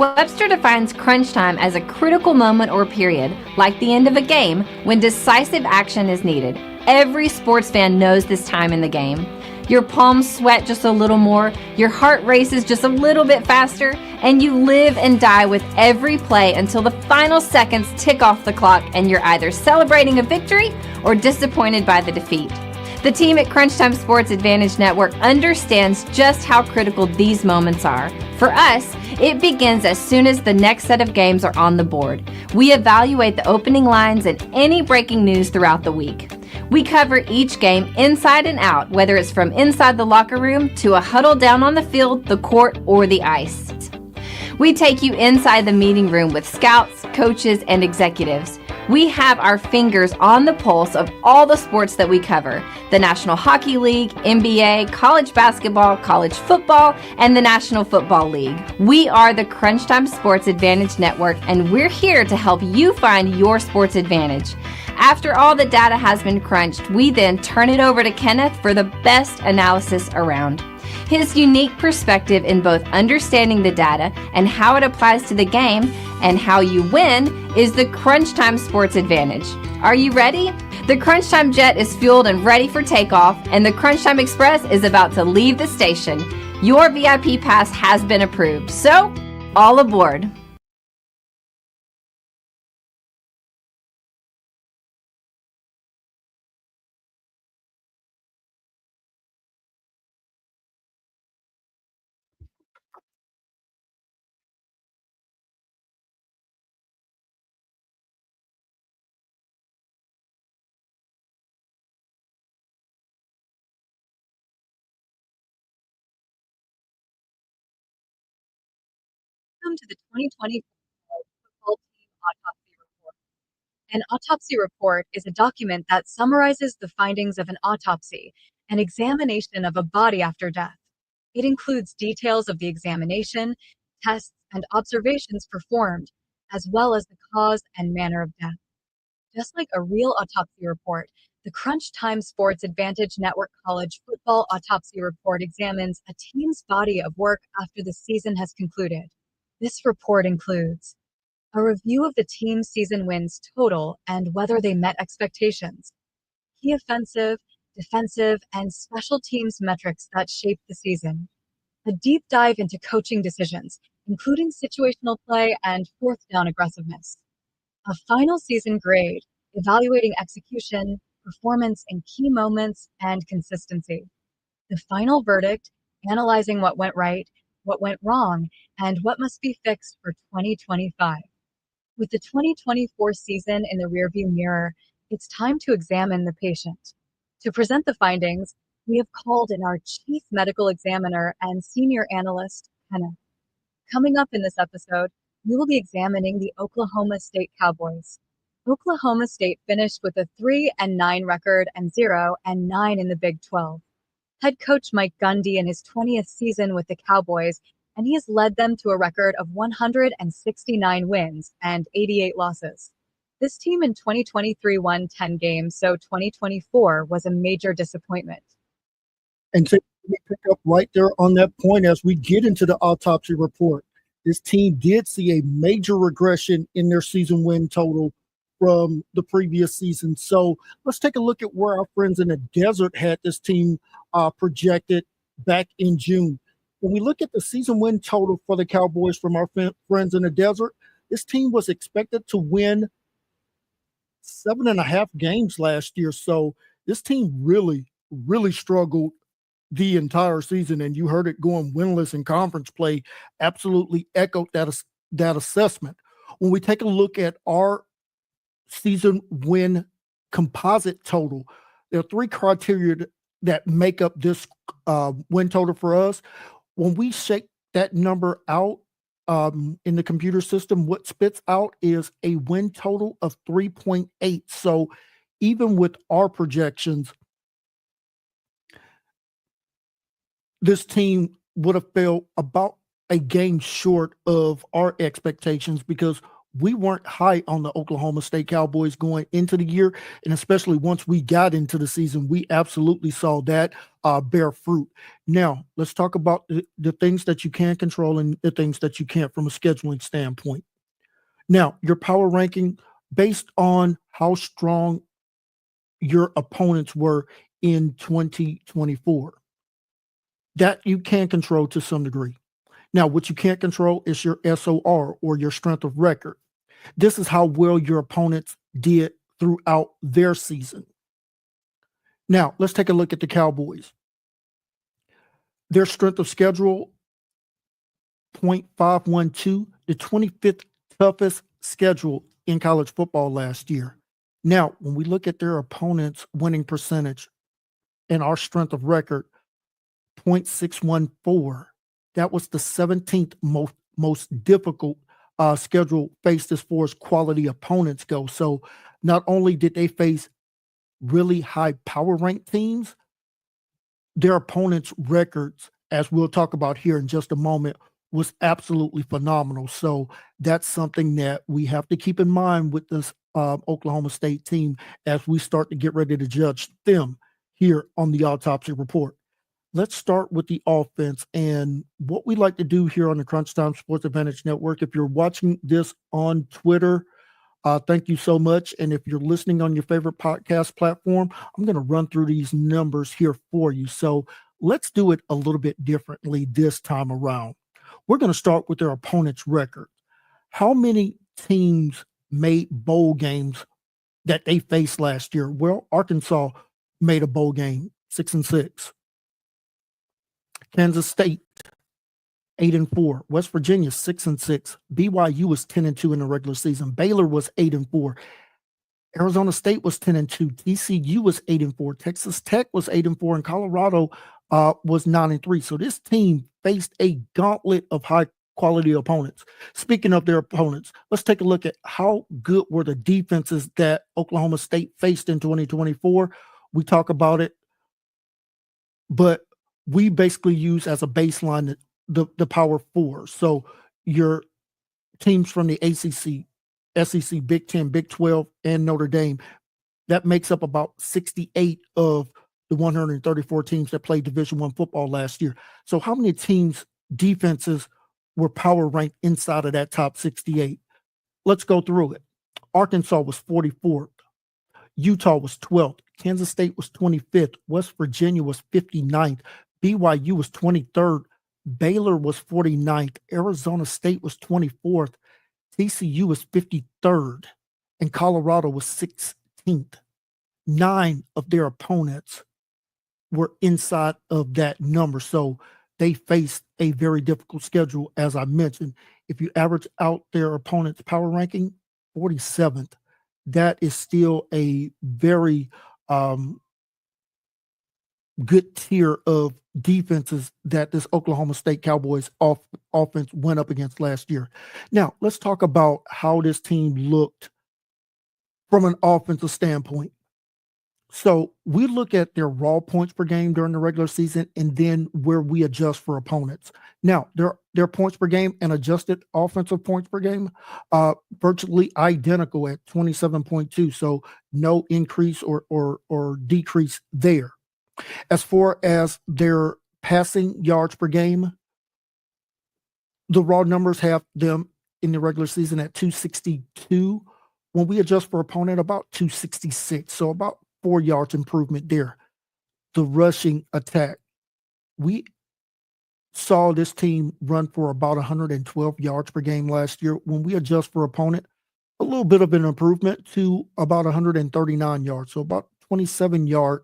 Webster defines crunch time as a critical moment or period, like the end of a game, when decisive action is needed. Every sports fan knows this time in the game. Your palms sweat just a little more, your heart races just a little bit faster, and you live and die with every play until the final seconds tick off the clock and you're either celebrating a victory or disappointed by the defeat. The team at Crunch Time Sports Advantage Network understands just how critical these moments are. For us, it begins as soon as the next set of games are on the board. We evaluate the opening lines and any breaking news throughout the week. We cover each game inside and out, whether it's from inside the locker room to a huddle down on the field, the court, or the ice. We take you inside the meeting room with scouts, coaches, and executives. We have our fingers on the pulse of all the sports that we cover: the National Hockey League, NBA, college basketball, college football, and the National Football League. We are the Crunch Time Sports Advantage Network, and we're here to help you find your sports advantage. After all the data has been crunched, we then turn it over to Kenneth for the best analysis around. His unique perspective in both understanding the data and how it applies to the game and how you win is the Crunch Time Sports Advantage. Are you ready? The Crunch Time Jet is fueled and ready for takeoff, and the Crunch Time Express is about to leave the station. Your VIP pass has been approved, so all aboard. Welcome to the 2020 Football Team Autopsy Report. An autopsy report is a document that summarizes the findings of an autopsy, an examination of a body after death. It includes details of the examination, tests, and observations performed, as well as the cause and manner of death. Just like a real autopsy report, the Crunch Time Sports Advantage Network College Football Autopsy Report examines a team's body of work after the season has concluded. This report includes a review of the team's season wins total and whether they met expectations, key offensive, defensive, and special teams metrics that shaped the season, a deep dive into coaching decisions, including situational play and fourth down aggressiveness, a final season grade, evaluating execution, performance in key moments, and consistency, the final verdict, analyzing what went right, what went wrong, and what must be fixed for 2025. With the 2024 season in the rearview mirror, it's time to examine the patient. To present the findings, we have called in our chief medical examiner and senior analyst, Kenneth. Coming up in this episode, we will be examining the Oklahoma State Cowboys. Oklahoma State finished with a 3-9 record and 0-9 in the Big 12. Head coach Mike Gundy in his 20th season with the Cowboys, and he has led them to a record of 169 wins and 88 losses. This team in 2023 won 10 games, so 2024 was a major disappointment. And so we pick up right there on that point as we get into the autopsy report. This team did see a major regression in their season win total from the previous season. So let's take a look at where our friends in the desert had this team projected back in June. When we look at the season win total for the Cowboys from our friends in the desert, this team was expected to win 7.5 games last year. So this team really, really struggled the entire season. And you heard it going winless in conference play, absolutely echoed that assessment. When we take a look at our season win composite total, there are 3 criteria that make up this win total for us. When we shake that number out in the computer system, what spits out is a win total of 3.8. So even with our projections, this team would have fell about a game short of our expectations because we weren't high on the Oklahoma State Cowboys going into the year, and especially once we got into the season, we absolutely saw that bear fruit. Now, let's talk about the things that you can control and the things that you can't from a scheduling standpoint. Now, your power ranking based on how strong your opponents were in 2024. That you can control to some degree. Now, what you can't control is your SOR or your strength of record. This is how well your opponents did throughout their season. Now, let's take a look at the Cowboys. Their strength of schedule, 0.512, the 25th toughest schedule in college football last year. Now, when we look at their opponents' winning percentage and our strength of record, 0.614, that was the 17th most difficult schedule faced as far as quality opponents go. So not only did they face really high power ranked teams, their opponents' records, as we'll talk about here in just a moment, was absolutely phenomenal. So that's something that we have to keep in mind with this Oklahoma State team as we start to get ready to judge them here on the Autopsy Report. Let's start with the offense and what we like to do here on the Crunch Time Sports Advantage Network. If you're watching this on Twitter, thank you so much. And if you're listening on your favorite podcast platform, I'm going to run through these numbers here for you. So let's do it a little bit differently this time around. We're going to start with their opponent's record. How many teams made bowl games that they faced last year? Well, Arkansas made a bowl game, 6-6. Kansas State, 8-4. West Virginia, 6-6. BYU was 10-2 in the regular season. Baylor was 8-4. Arizona State was 10-2. TCU was 8-4. Texas Tech was 8-4, and Colorado was 9-3. So this team faced a gauntlet of high quality opponents. Speaking of their opponents, let's take a look at how good were the defenses that Oklahoma State faced in 2024. We talk about it, but we basically use as a baseline the power four. So your teams from the ACC, SEC, Big 10, Big 12, and Notre Dame, that makes up about 68 of the 134 teams that played Division I football last year. So how many teams' defenses were power ranked inside of that top 68? Let's go through it. Arkansas was 44th. Utah was 12th. Kansas State was 25th. West Virginia was 59th. BYU was 23rd. Baylor was 49th. Arizona State was 24th. TCU was 53rd. And Colorado was 16th. 9 of their opponents were inside of that number. So they faced a very difficult schedule, as I mentioned. If you average out their opponent's power ranking, 47th. That is still a very good tier of defenses that this Oklahoma State Cowboys offense went up against last year. Now, let's talk about how this team looked from an offensive standpoint. So we look at their raw points per game during the regular season and then where we adjust for opponents. Now, their points per game and adjusted offensive points per game virtually identical at 27.2. So no increase or decrease there. As far as their passing yards per game, the raw numbers have them in the regular season at 262. When we adjust for opponent, about 266. So about 4 yards improvement there. The rushing attack. We saw this team run for about 112 yards per game last year. When we adjust for opponent, a little bit of an improvement to about 139 yards. So about 27 yard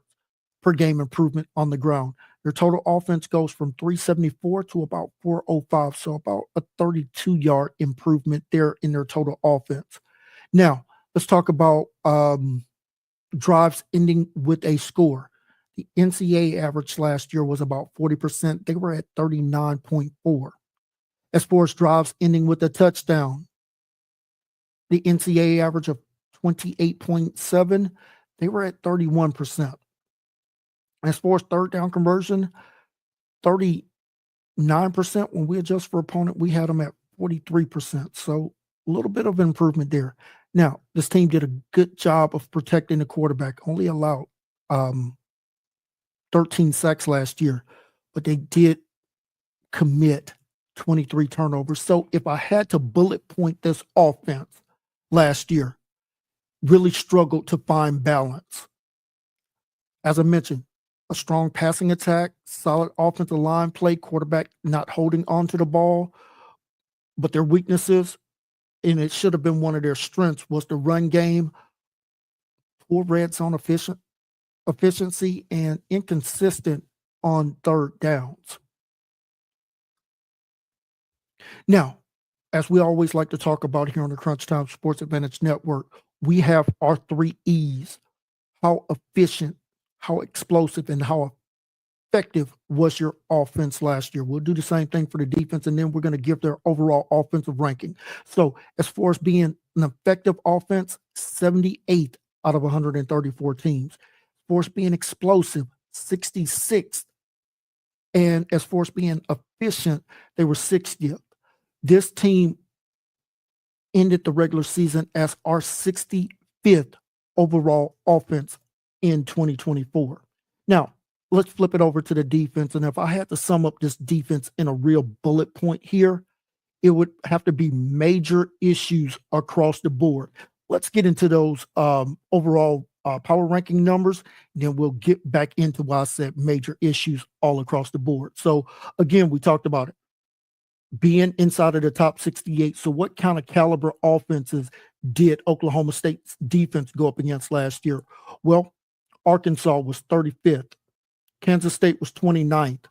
per game improvement on the ground. Their total offense goes from 374 to about 405. So about a 32-yard improvement there in their total offense. Now, let's talk about drives ending with a score. The NCAA average last year was about 40%. They were at 39.4. As far as drives ending with a touchdown, the NCAA average of 28.7, they were at 31%. As far as third down conversion, 39%. When we adjust for opponent, we had them at 43%. So A little bit of improvement there. Now, this team did a good job of protecting the quarterback, only allowed 13 sacks last year, but they did commit 23 turnovers. So if I had to bullet point this offense last year, really struggled to find balance. As I mentioned, a strong passing attack, solid offensive line play, quarterback not holding on to the ball, but their weaknesses, and it should have been one of their strengths, was the run game, poor red zone efficiency, and inconsistent on third downs. Now, as we always like to talk about here on the Crunch Time Sports Advantage Network, we have our 3 E's. How efficient, how explosive, and how effective was your offense last year? We'll do the same thing for the defense, and then we're going to give their overall offensive ranking. So as far as being an effective offense, 78th out of 134 teams. As far as being explosive, 66th. And as far as being efficient, they were 60th. This team ended the regular season as our 65th overall offense in 2024. Now, let's flip it over to the defense. And if I had to sum up this defense in a real bullet point here, it would have to be major issues across the board. Let's get into those overall power ranking numbers. Then we'll get back into why I said major issues all across the board. So again, we talked about it being inside of the top 68. So what kind of caliber offenses did Oklahoma State's defense go up against last year? Well, Arkansas was 35th. Kansas State was 29th.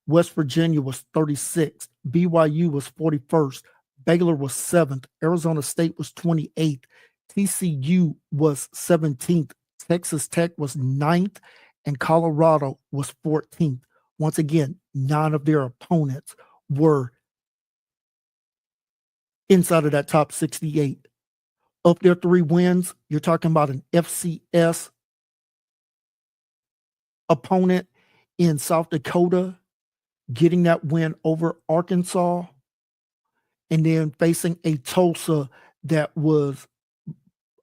West Virginia was 36th. BYU was 41st. Baylor was 7th. Arizona State was 28th. TCU was 17th. Texas Tech was 9th. And Colorado was 14th. Once again, 9 of their opponents were inside of that top 68. Of their 3 wins, you're talking about an FCS opponent in South Dakota getting that win over Arkansas, and then facing a Tulsa that was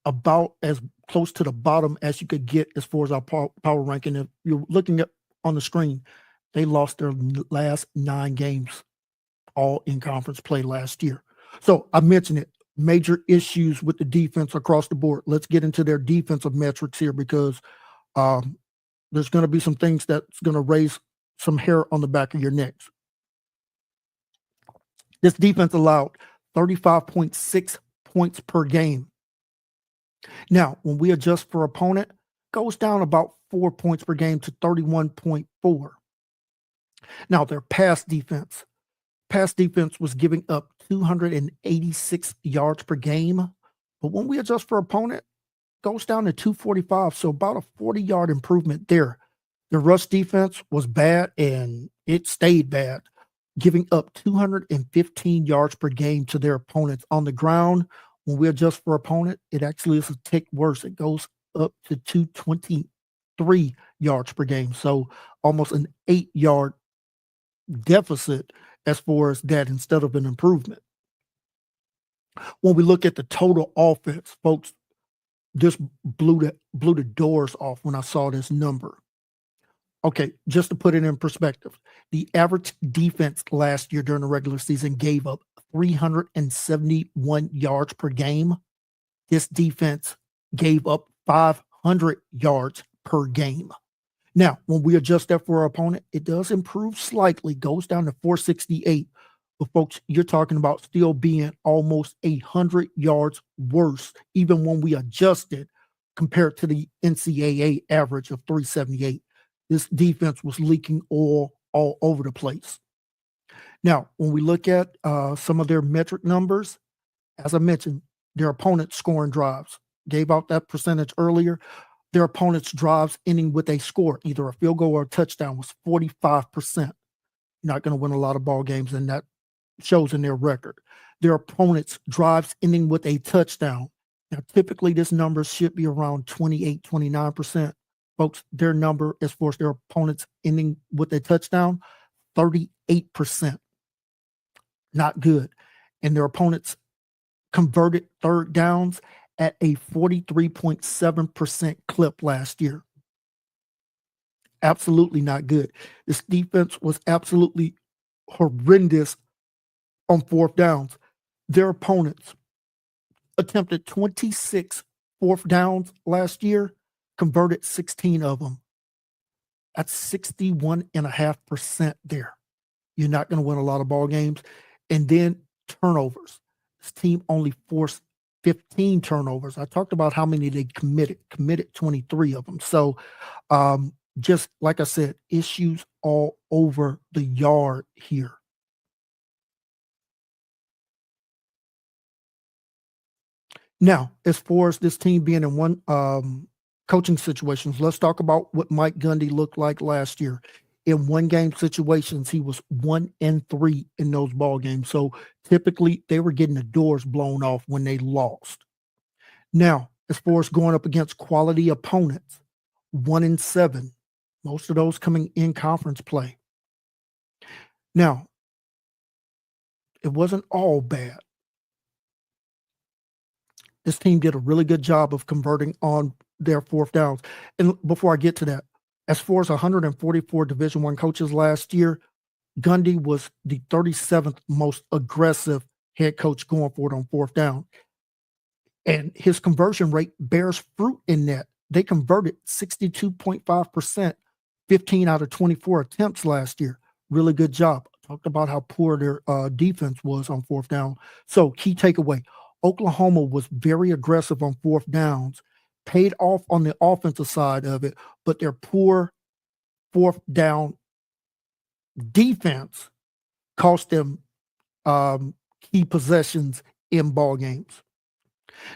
about as close to the bottom as you could get as far as our power ranking. If you're looking at on the screen, they lost their last 9 games, all in conference play last year. So I mentioned it, major issues with the defense across the board. Let's get into their defensive metrics here, because there's going to be some things that's going to raise some hair on the back of your necks. This defense allowed 35.6 points per game. Now, when we adjust for opponent, goes down about 4 points per game to 31.4. Now, their pass defense was giving up 286 yards per game. But when we adjust for opponent, goes down to 245. So about a 40-yard improvement there. The rush defense was bad, and it stayed bad, giving up 215 yards per game to their opponents. On the ground, when we adjust for opponent, it actually is a tick worse. It goes up to 223 yards per game. So almost an 8-yard deficit as far as that, instead of an improvement. When we look at the total offense, folks, this blew the doors off when I saw this number. Okay, just to put it in perspective, the average defense last year during the regular season gave up 371 yards per game. This defense gave up 500 yards per game. Now, when we adjust that for our opponent, it does improve slightly, goes down to 468. But folks, you're talking about still being almost 100 yards worse, even when we adjust it compared to the NCAA average of 378. This defense was leaking oil all over the place. Now, when we look at some of their metric numbers, as I mentioned, their opponents scoring drives. Gave out that percentage earlier. Their opponents' drives ending with a score, either a field goal or a touchdown, was 45%. You're not going to win a lot of ball games, and that shows in their record. Their opponents' drives ending with a touchdown. Now, typically, this number should be around 28, 29%. Folks, their number as far as their opponents ending with a touchdown, 38%. Not good. And their opponents converted third downs at a 43.7% clip last year. Absolutely not good. This defense was absolutely horrendous on fourth downs. Their opponents attempted 26 fourth downs last year, converted 16 of them. That's 61.5% there. You're not going to win a lot of ball games. And then turnovers. This team only forced 15 turnovers. I talked about how many they committed 23 of them. So just like I said, issues all over the yard here. Now, as far as this team being in one coaching situations, let's talk about what Mike Gundy looked like last year. In one game situations, he was 1-3 in those ball games. So typically they were getting the doors blown off when they lost. Now, as far as going up against quality opponents, 1-7, most of those coming in conference play. Now, it wasn't all bad. This team did a really good job of converting on their fourth downs. And before I get to that, as far as 144 Division I coaches last year, Gundy was the 37th most aggressive head coach going for it on fourth down. And his conversion rate bears fruit in that. They converted 62.5%, 15 out of 24 attempts last year. Really good job. Talked about how poor their defense was on fourth down. So key takeaway, Oklahoma was very aggressive on fourth downs, paid off on the offensive side of it, but their poor fourth down defense cost them key possessions in ball games.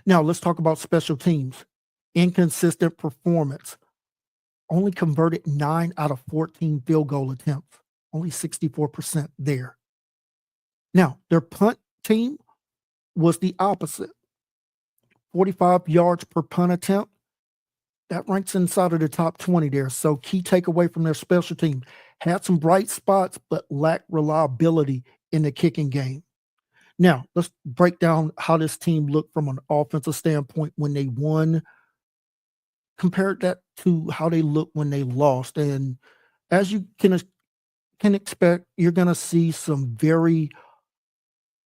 Now let's talk about special teams. Inconsistent performance. Only converted 9 out of 14 field goal attempts. Only 64% there. Now, their punt team was the opposite. 45 yards per punt attempt. That ranks inside of the top 20 there. So key takeaway from their special team. Had some bright spots, but lacked reliability in the kicking game. Now, let's break down how this team looked from an offensive standpoint when they won. Compare that to how they looked when they lost. And as you can expect, you're going to see some very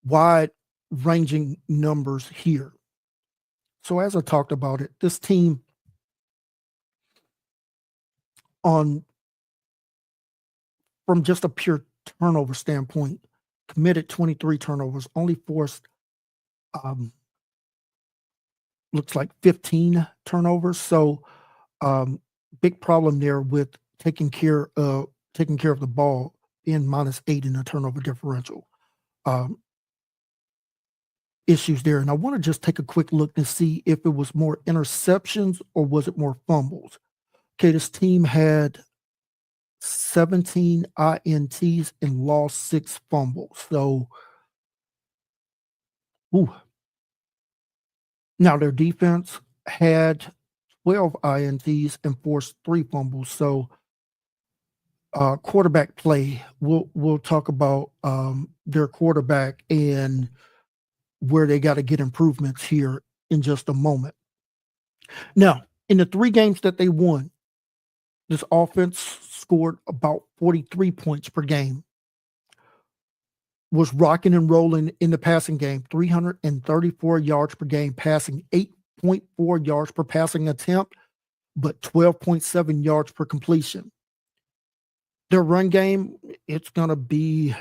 wide-ranging numbers here. So as I talked about it, this team from just a pure turnover standpoint, committed 23 turnovers, only forced looks like 15 turnovers. So big problem there with taking care of the ball, being -8 in the turnover differential. Issues there. And I want to just take a quick look to see if it was more interceptions or was it more fumbles. Okay, this team had 17 INTs and lost 6 fumbles. So, now their defense had 12 INTs and forced 3 fumbles. So, quarterback play. We'll talk about their quarterback and where they got to get improvements here in just a moment. Now, in the 3 games that they won, this offense scored about 43 points per game. Was rocking and rolling in the passing game, 334 yards per game passing, 8.4 yards per passing attempt, but 12.7 yards per completion. Their run game, it's going to be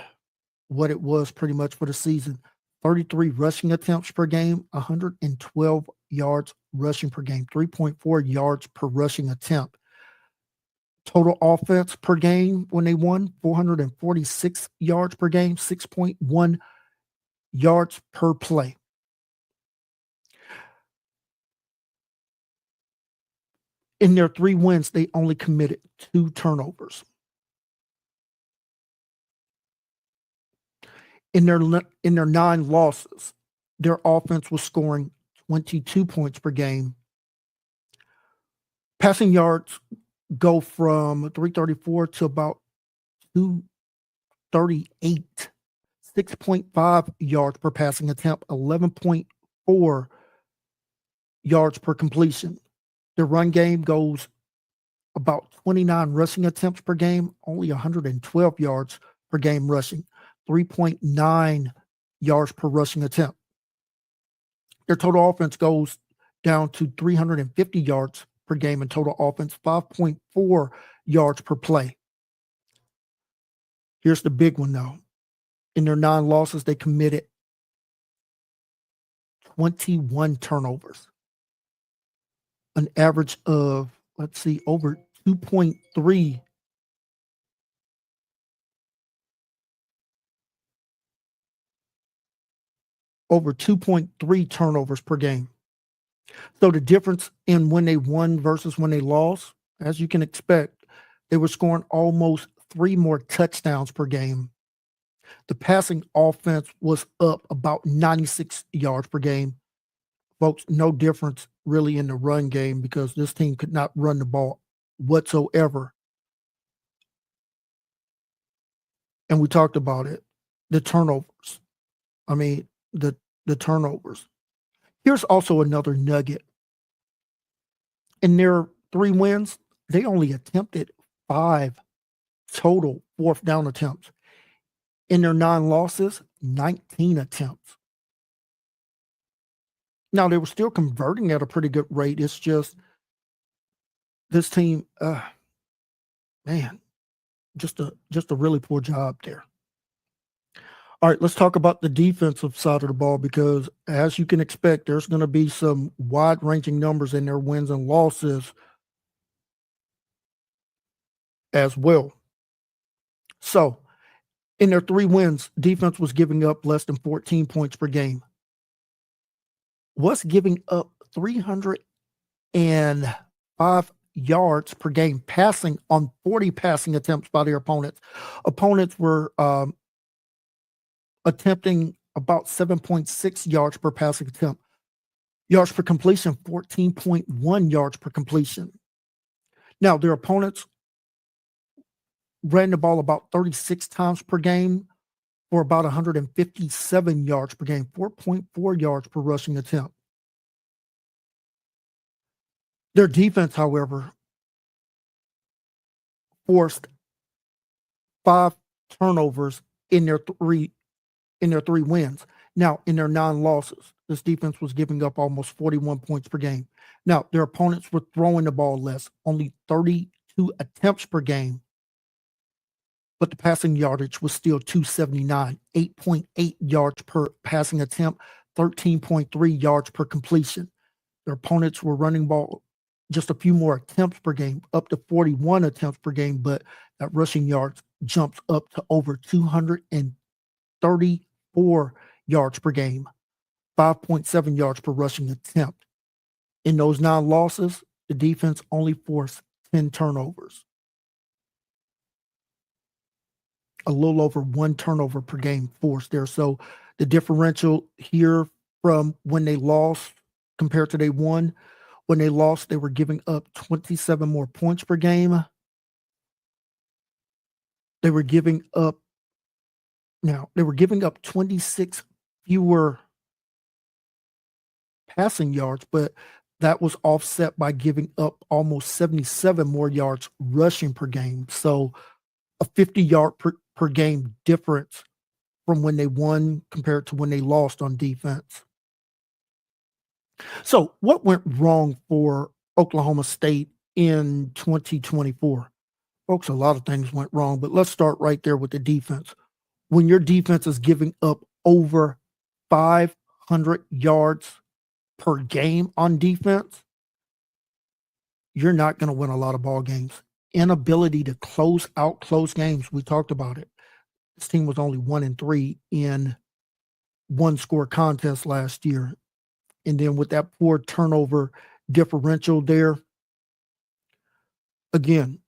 what it was pretty much for the season. 33 rushing attempts per game, 112 yards rushing per game, 3.4 yards per rushing attempt. Total offense per game when they won, 446 yards per game, 6.1 yards per play. In their 3 wins, they only committed 2 turnovers. In their 9 losses, their offense was scoring 22 points per game. Passing yards go from 334 to about 238. 6.5 yards per passing attempt, 11.4 4 yards per completion. Their run game goes about 29 rushing attempts per game, only 112 yards per game rushing, 3.9 yards per rushing attempt. Their total offense goes down to 350 yards per game in total offense, 5.4 yards per play. Here's the big one, though. In their 9 losses, they committed 21 turnovers, an average of, over 2.3 turnovers per game. So the difference in when they won versus when they lost, as you can expect, they were scoring almost 3 more touchdowns per game. The passing offense was up about 96 yards per game. Folks, no difference really in the run game because this team could not run the ball whatsoever. And we talked about it, the turnovers. The turnovers. Here's also another nugget. In their 3 wins, they only attempted 5 total 4th down attempts. In their 9 losses, 19 attempts. Now, they were still converting at a pretty good rate. It's just this team, just a really poor job there. All right, let's talk about the defensive side of the ball because, as you can expect, there's going to be some wide-ranging numbers in their wins and losses as well. So, in their 3 wins, defense was giving up less than 14 points per game. Was giving up 305 yards per game passing on 40 passing attempts by their opponents. Opponents were attempting about 7.6 yards per passing attempt. Yards per completion, 14.1 yards per completion. Now, their opponents ran the ball about 36 times per game for about 157 yards per game, 4.4 yards per rushing attempt. Their defense, however, forced 5 turnovers in their 3 wins. Now, in their 9 losses, this defense was giving up almost 41 points per game. Now, their opponents were throwing the ball less, only 32 attempts per game. But the passing yardage was still 279, 8.8 yards per passing attempt, 13.3 yards per completion. Their opponents were running ball just a few more attempts per game, up to 41 attempts per game, but that rushing yards jumps up to over 234 yards per game, 5.7 yards per rushing attempt. In those 9 losses, the defense only forced 10 turnovers. A little over 1 turnover per game forced there. So the differential here from when they lost compared to they won, when they lost, they were giving up 27 more points per game. They were giving up 26 fewer passing yards, but that was offset by giving up almost 77 more yards rushing per game. So a 50-yard per game difference from when they won compared to when they lost on defense. So what went wrong for Oklahoma State in 2024? Folks, a lot of things went wrong, but let's start right there with the defense. When your defense is giving up over 500 yards per game on defense, you're not going to win a lot of ball games. Inability to close out close games. We talked about it. This team was only 1-3 in 1-score contests last year. And then with that poor turnover differential there, again,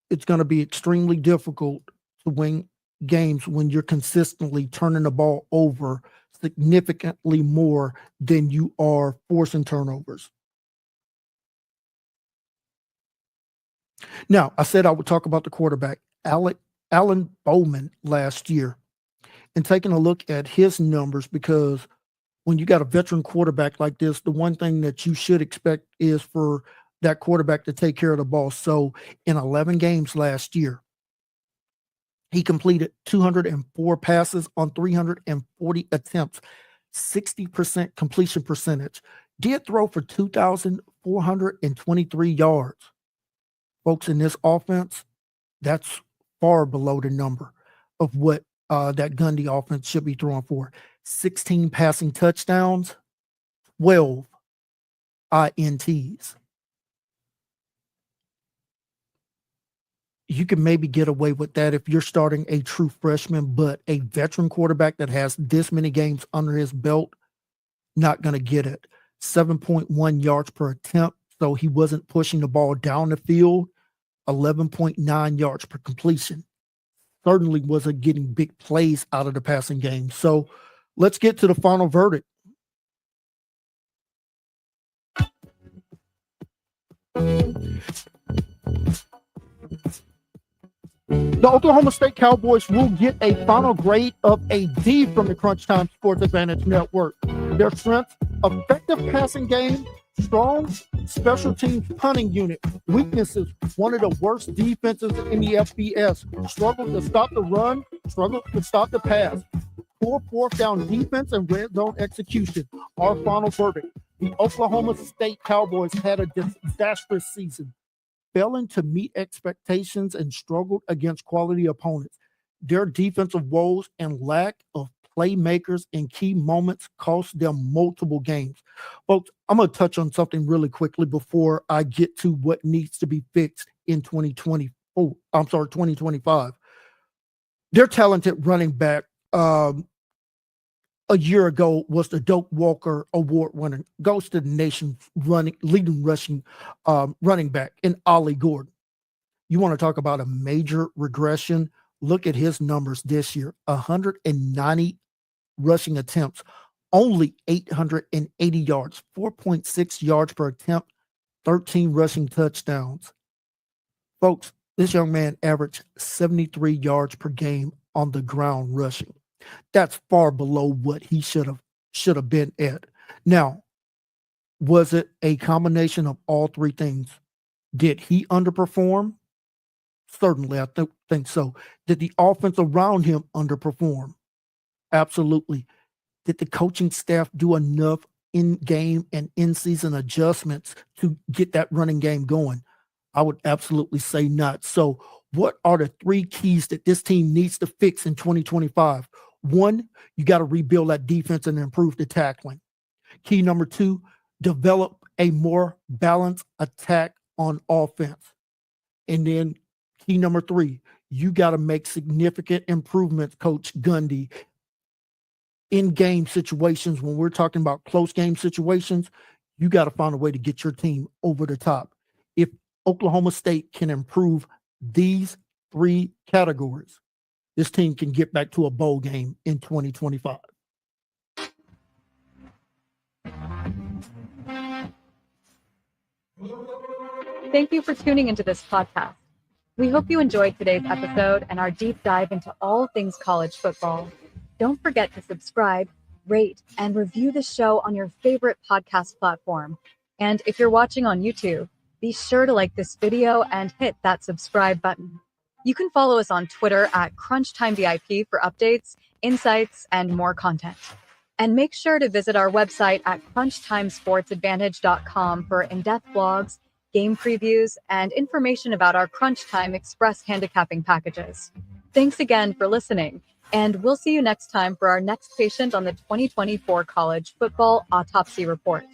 it's going to be extremely difficult to win games when you're consistently turning the ball over significantly more than you are forcing turnovers. Now, I said I would talk about the quarterback, Alan Bowman, last year, and taking a look at his numbers, because when you got a veteran quarterback like this, the one thing that you should expect is for that quarterback to take care of the ball. So in 11 games last year, he completed 204 passes on 340 attempts, 60% completion percentage. Did throw for 2,423 yards. Folks, in this offense, that's far below the number of what that Gundy offense should be throwing for. 16 passing touchdowns, 12 INTs. You can maybe get away with that if you're starting a true freshman, but a veteran quarterback that has this many games under his belt, not going to get it. 7.1 yards per attempt, so he wasn't pushing the ball down the field. 11.9 yards per completion. Certainly wasn't getting big plays out of the passing game. So let's get to the final verdict. The Oklahoma State Cowboys will get a final grade of a D from the Crunch Time Sports Advantage Network. Their strengths: effective passing game, strong special teams punting unit. Weaknesses: one of the worst defenses in the FBS. Struggled to stop the run, struggled to stop the pass. Poor fourth down defense and red zone execution. Our final verdict: the Oklahoma State Cowboys had a disastrous season, failing to meet expectations and struggled against quality opponents. Their defensive woes and lack of playmakers in key moments cost them multiple games. Folks, I'm going to touch on something really quickly before I get to what needs to be fixed in 2025. Their talented running back a year ago was the Doak Walker Award winner, goes to the nation's leading rushing running back in Ollie Gordon. You want to talk about a major regression? Look at his numbers this year: 190 rushing attempts, only 880 yards, 4.6 yards per attempt, 13 rushing touchdowns. Folks, this young man averaged 73 yards per game on the ground rushing. That's far below what he should have been at. Now, was it a combination of all three things? Did he underperform? Certainly, I think so. Did the offense around him underperform? Absolutely. Did the coaching staff do enough in-game and in-season adjustments to get that running game going? I would absolutely say not. So what are the three keys that this team needs to fix in 2025? One, you got to rebuild that defense and improve the tackling. Key number two, develop a more balanced attack on offense. And then key number three, you got to make significant improvements, Coach Gundy, in game situations. When we're talking about close game situations, you got to find a way to get your team over the top. If Oklahoma State can improve these three categories, this team can get back to a bowl game in 2025. Thank you for tuning into this podcast. We hope you enjoyed today's episode and our deep dive into all things college football. Don't forget to subscribe, rate, and review the show on your favorite podcast platform. And if you're watching on YouTube, be sure to like this video and hit that subscribe button. You can follow us on Twitter at CrunchTimeVIP for updates, insights, and more content. And make sure to visit our website at CrunchTimeSportsAdvantage.com for in-depth blogs, game previews, and information about our Crunch Time Express handicapping packages. Thanks again for listening, and we'll see you next time for our next patient on the 2024 College Football Autopsy Report.